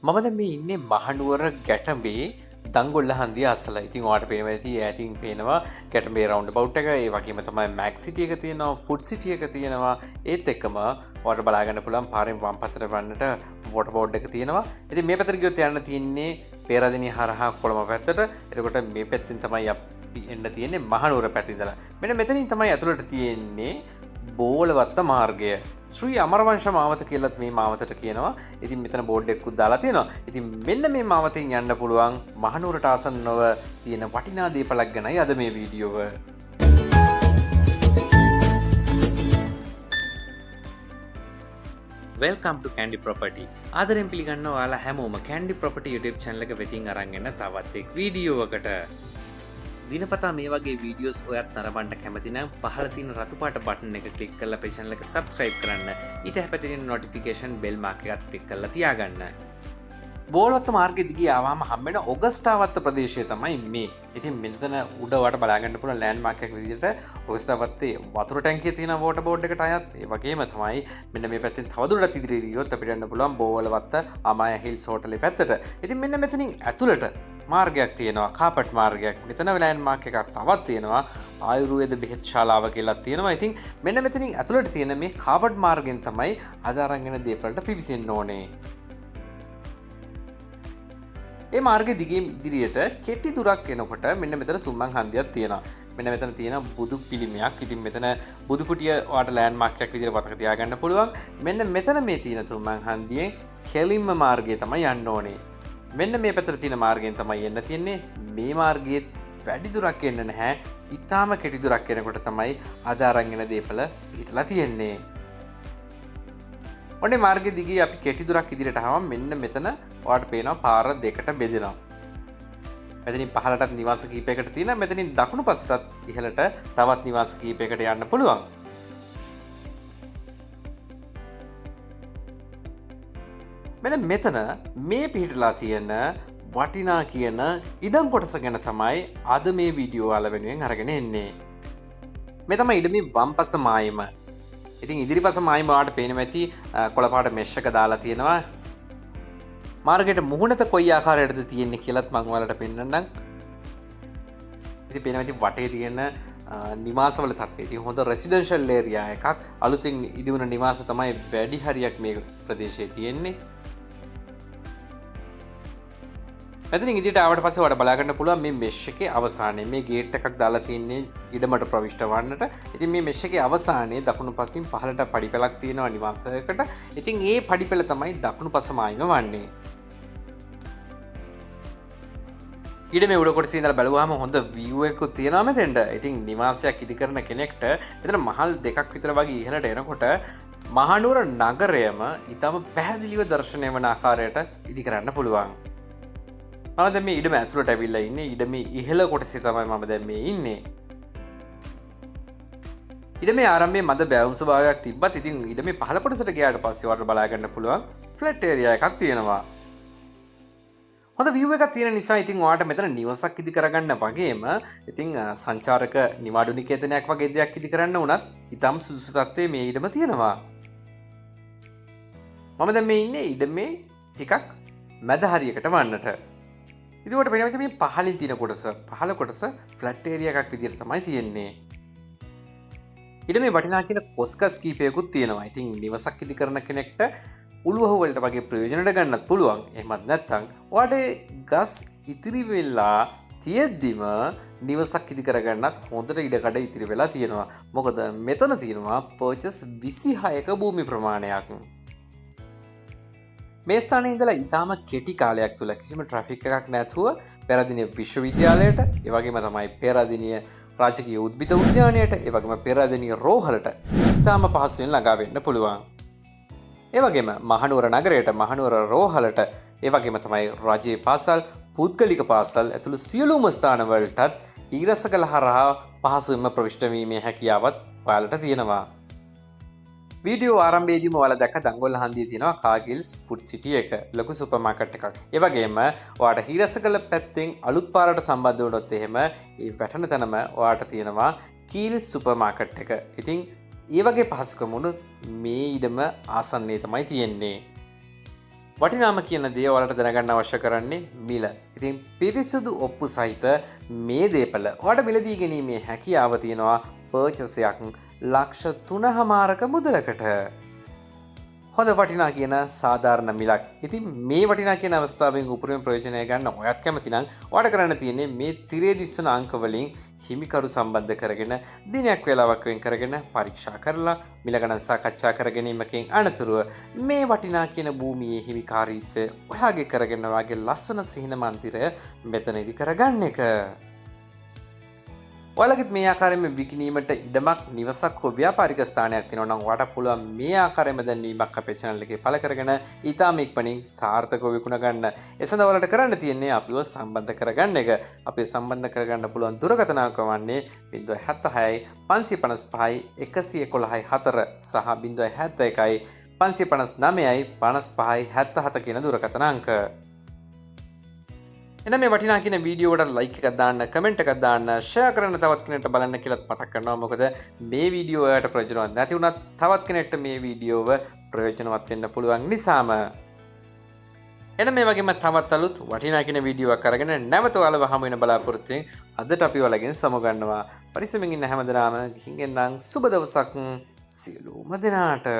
මම දැන් මේ ඉන්නේ මහනුවර ගැටඹේ දංගොල්ල හන්දිය අස්සලා. ඉතින් ඔයාලට පේනවා ඇති ඈතින් පේනවා ගැටඹේ රවුන්ඩ් අබවුට් එක. ඒ වගේම තමයි මැක් සිටි එක තියෙනවා, ෆුඩ් සිටි එක තියෙනවා. ඒත් එක්කම ඔයාලට බලා ගන්න පුළුවන් පාරෙන් වම් පැත්තට වන්නට වෝටර් බෝඩ් එක තියෙනවා. ඉතින් මේ පැත්තට ගියොත් යන්න තියෙන්නේ පේරාදෙණිය හරහා කොළඹ පැත්තට. එතකොට මේ පැත්තෙන් තමයි අපි එන්න තියෙන්නේ මහනුවර පැත්තේ ඉඳලා. මෙන්න මෙතනින් තමයි ඇතුළට තියෙන්නේ බෝලවත්ත මාර්ගය. ශ්‍රී අමරවංශ මාවත කියලත් මේ මාවතට කියනවා. ඉතින් මෙතන බෝඩ් එකකුත් දාලා තියෙනවා. ඉතින් මෙන්න මේ මාවතෙන් යන්න පුළුවන් මහනුවරට ආසන්නව තියෙන වටිනා දේපලක් ගැනයි අද මේ වීඩියෝව. Welcome to Candy Property. ආදරෙන් පිළිගන්නවා ඔයාලා හැමෝම Candy Property YouTube channel එක වෙතින් අරන් එන තවත් එක් වීඩියෝවකට. දිනපතා මේ වගේ වීඩියෝස් ඔයත් නරඹන්න කැමති නම් පහළ තියෙන රතු පාට බටන් එක ක්ලික් කරලා අපේ channel එක subscribe කරන්න. ඊට හැපැත්තේ තියෙන notification bell mark එකත් ක්ලික් කරලා තියාගන්න. බෝලවත්ත මාර්ගයේ දිගේ ආවම හම්බෙන ඔගස්ටාවත්ත ප්‍රදේශය තමයි මේ. ඉතින් මෙතන උඩ වට බලා ගන්න පුළුවන් ලෑන්ඩ්මාර්ක් එකක් විදිහට ඔගස්ටාවත්තේ වතුර ටැංකිය තියෙන වෝටර් බෝඩ් එකට අයත්. ඒ වගේම තමයි මෙන්න මේ පැත්තෙන් තවදුරටත් ඉදිරියට ගියොත් අපිට යන්න පුළුවන් බෝලවත්ත අමාය හිල්ස් හෝටලේ පැත්තට. ඉතින් මෙන්න මෙතනින් ඇතුළට මාර්ගයක් තියෙනවා, කාපට් මාර්ගයක්. මෙතන ලෑන්ඩ්මාර්ක් එකක් තවත් තියෙනවා, ආයුර්වේද බෙහෙත් ශාලාව කියලා තියෙනවා. ඉතින් මෙන්න මෙතනින් ඇතුළට තියෙන මේ කාපට් මාර්ගයෙන් තමයි අද අරන් එන දේපලට පිවිසෙන්න ඕනේ. ඒ මාර්ග දිගේ ඉදිරියට කෙටි දුරක් එනකොට මෙන්න මෙතන තුම්මන් හන්දියක් තියෙනවා. මෙන්න මෙතන තියෙන බුදු පිළිමයක්. ඉතින් මෙතන බුදු කුටිය ඔයාලට ලෑන්ඩ්මාර්ක් එකක් විදිහට මතක තියාගන්න පුළුවන්. මෙන්න මෙතන මේ තියෙන තුම්මන් හන්දියෙන් කෙලින්ම මාර්ගය තමයි යන්න ඕනේ. මෙන්න මේ පැත්තට තියෙන මාර්ගයෙන් තමයි එන්න තියෙන්නේ. මේ මාර්ගයේ වැඩි දුරක් එන්න නැහැ. ඊටාම කෙටි දුරක් එනකොට තමයි අද අරන් එන දේපල පිටලා තියෙන්නේ. ඔන්නේ මාර්ගයේ දිගේ අපි කෙටි දුරක් ඉදිරියට ආවම මෙන්න මෙතන ඔයාලට පේනවා පාර දෙකට බෙදෙනවා. මෙතනින් පහළටත් නිවාස කීපයකට තියෙනවා. මෙතනින් දකුණු පසටත් ඉහළට තවත් නිවාස කීපයකට යන්න පුළුවන්. මෙන්න මෙතන මේ පිහිටලා තියෙන වටිනා කියන ඉඩම් කොටස ගැන තමයි අද මේ වීඩියෝ වල වෙනුවෙන් අරගෙන එන්නේ. මේ තමයි ඉඩමේ වම්පස මායිම. ඉතින් ඉදිරිපස මායිම ඔයාලට පේනවා ඇති කොළපාට මෙෂ් එක දාලා තියෙනවා. මාර්ගයට මුහුණත කොයි ආකාරයටද තියෙන්නේ කියලාත් මම ඔයාලට පෙන්නන්නම්. ඉතින් පේනවා ඇති වටේ තියෙන නිවාසවල තත්ත්වය. ඉතින් හොඳ රෙසිඩෙන්ෂල් ඒරියා එකක්. අලුතින් ඉදිවුණ නිවාස තමයි වැඩි හරියක් මේ ප්‍රදේශයේ තියෙන්නේ. මෙතනින් ඉදිරියට ආවට පස්සේ ඔයාලට බලා ගන්න පුළුවන් මේ මෙෂ් එකේ අවසානයේ මේ ගේට් එකක් දාලා තින්නේ ඉඩමට ප්‍රවිෂ්ඨ වන්නට. ඉතින් මේ මෙෂ් එකේ අවසානයේ දකුණු පසින් පහළට පඩිපෙළක් තියෙනවා නිවාසයකට. ඉතින් ඒ පඩිපෙළ තමයි දකුණු පස මායිම වන්නේ. ඉඩමේ උඩ කොටසේ ඉඳලා බලුවාම හොඳ view එකක් තියෙනවා මෙතෙන්ට. ඉතින් නිවාසයක් ඉදි කරන කෙනෙක්ට මෙතන මහල් දෙකක් විතර වගේ ඉහළට එනකොට මහනුවර නගරයම ඊටම පැහැදිලිව දර්ශනය වන ආකාරයට ඉදි කරන්න පුළුවන්. මම දැන් මේ ඉඩම ඇතුළට ඇවිල්ලා ඉන්නේ. ඉඩමේ ඉහළ කොටසේ තමයි මම දැන් මේ ඉන්නේ. ඉඩමේ ආරම්භයේ මද බැවුම් ස්වභාවයක් තිබ්බත් ඉතින් ඉඩමේ පහළ කොටසට ගියාට පස්සේ ඔයාලට බලා ගන්න පුළුවන් ෆ්ලැට් ඒරියා එකක් තියෙනවා. හොඳ view එකක් තියෙන නිසා ඉතින් ඔයාලට මෙතන නිවසක් ඉදි කරගන්න වගේම ඉතින් සංචාරක නිවාඩු නිකේතනයක් වගේ දෙයක් ඉදි කරන්න උනත් ඊටම සුදුසු තත්ත්වයේ මේ ඉඩම තියෙනවා. මම දැන් මේ ඉන්නේ ඉඩමේ ටිකක් මැද හරියකට වන්නට. ඉදිරියට පේනවා මේ පහළින් තියෙන කොටස. පහළ කොටස ෆ්ලැට් ඒරියා එකක් විදිහට තමයි තියෙන්නේ. ඊට මේ වටිනා කියන කොස්කස් කීපයකුත් තියෙනවා. ඉතින් නිවසක් ඉදි කරන කෙනෙක්ට උළුවහු වලට වගේ ප්‍රයෝජනට ගන්නත් පුළුවන්. එහෙමත් නැත්නම් ඔයාලට ගස් ඉතිරි වෙලා තියෙද්දිම නිවසක් ඉදි කරගන්නත් හොඳට ඉඩකඩ ඉතිරි වෙලා තියෙනවා. මොකද මෙතන තියෙනවා පර්චස් 26ක භූමි ප්‍රමාණයක්. මේ ස්ථානයේ ඉඳලා ඊටාම කෙටි කාලයක් තුල කිසිම ට්‍රැෆික් එකක් නැතුව පෙරදිනිය විශ්වවිද්‍යාලයට, ඒ වගේම තමයි පෙරදිනිය රාජකීය උද්භිද උද්‍යානයට, ඒ වගේම පෙරදිනිය රෝහලට ඊටාම පහසුවෙන් ළඟා වෙන්න පුළුවන්. ඒ වගේම මහනුවර නගරයට, මහනුවර රෝහලට, ඒ වගේම තමයි රජයේ පාසල්, පුද්ගලික පාසල් ඇතුළු සියලුම ස්ථානවලටත් ඊරසකල හරහා පහසුවෙන්ම ප්‍රවිෂ්ඨ වීමේ හැකියාවත් ඔයාලට තියෙනවා. වීඩියෝ ආරම්භයේදීම ඔයාලා දැක්ක දංගොල්ල හන්දියේ තියෙනවා කාගිල්ස් ෆුඩ් සිටි එක, ලොකු සුපර් මාකට් එකක්. ඒ වගේම ඔයාලට හීරසකල පැත්තෙන් අලුත් පාරට සම්බන්ධ වුණොත් එහෙම ඒ වැටෙන තැනම ඔයාලට තියෙනවා කීල් සුපර් මාකට් එක. ඉතින් ඒ වගේ පහසුකම් උණු මේ ඉඩම ආසන්නයේ තමයි තියෙන්නේ. වටිනාම කියන දේ ඔයාලට දැනගන්න අවශ්‍ය කරන්නේ මිල. ඉතින් පිරිසුදු ඔප්පු සහිත මේ දේපළ ඔයාලට මිලදී ගැනීමේ හැකියාව තියෙනවා පර්චස් එකක් ලක්ෂ 3.5ක මුදලකට. හොඳ වටිනා කියන සාධාරණ මිලක්. ඉතින් මේ වටිනා කියන අවස්ථාවෙන් උපරිම ප්‍රයෝජනය ගන්න ඔයත් කැමති නම් ඔයාලට කරන්න තියෙන්නේ මේ තිරේ දිස්සන අංක වලින් හිමිකරු සම්බන්ධ කරගෙන දිනයක් වේලාවක් වෙන් කරගෙන පරීක්ෂා කරලා මිල ගණන් සාකච්ඡා කර ගැනීමකින් අනතුරුව මේ වටිනා කියන භූමියේ හිමිකාරීත්වය ඔයාගේ කරගෙන ඔයාගේ ලස්සන සිහින මන්දිරය මෙතනදි කරගන්න එක. ඔයාලගෙත් මේ ආකාරයෙන්ම විකිණීමට ඉඩමක් නිවසක් හෝ ව්‍යාපාරික ස්ථානයක් තියෙනවා නම් ඔයාලට පුළුවන් මේ ආකාරයෙන්ම දැන්වීමක් අපේ channel එකේ පළ කරගෙන ඊටාම ඉක්මනින් සාර්ථකව විකුණ ගන්න. ඒ සඳහා ඔයාලට කරන්න තියෙන්නේ අපිව සම්බන්ධ කරගන්න එක. අපිව සම්බන්ධ කරගන්න පුළුවන් දුරකථන අංක වන්නේ 076 555 111 4 සහ 071 559 55 77 කියන දුරකථන අංක. එනම් මේ වටිනා කියන වීඩියෝවට ලයික් එකක් දාන්න, කමෙන්ට් එකක් දාන්න, ෂෙයා කරන්න තවත් කෙනෙක්ට බලන්න කියලාත් මතක් කරනවා. මොකද මේ වීඩියෝ ඔයාලට ප්‍රයෝජනවත් නැති වුණත් තවත් කෙනෙක්ට මේ වීඩියෝව ප්‍රයෝජනවත් වෙන්න පුළුවන් නිසාම. එනම් මේ වගේම තවත් අලුත් වටිනා කියන වීඩියෝවක් අරගෙන නැවත ඔයාලව හමු වෙන බලාපොරොත්තු වෙමින් අදට අපි ඔයාලගෙන් සමුගන්නවා. පරිස්සමින් ඉන්න හැමදෙනාම ගිහින් එන්නම් සුබ දවසක් සියලුම දෙනාට.